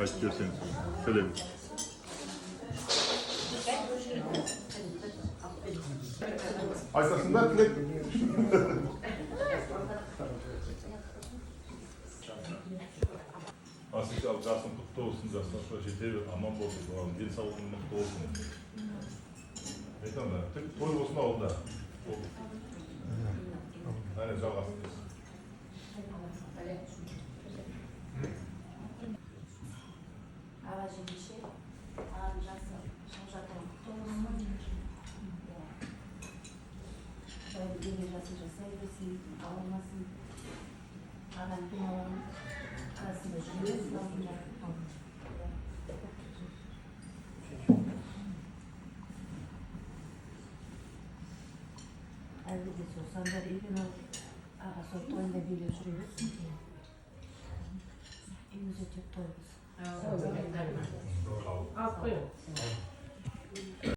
Айтып берсеңіз. Сәлем. Айтасың ба, тілек? Асыл ал жасың құтты болсын, жасына жете бер, аман болсын, денсаулығың мықты болсын. Айтамын да, тек той болсын ауылда. Әне жалғасын. Аға жеңеше, ағаның жасы шамшатың құтты болсын. Бәрі деген жасын жасай берсін, ауырмасын. Ағаның күналарын арасында жүрмесін алдында. Әлі де сол сандар үйген алып, аға сол тойында билеп жүре берсін. Үйімізде тек тойымыз. Al koyun.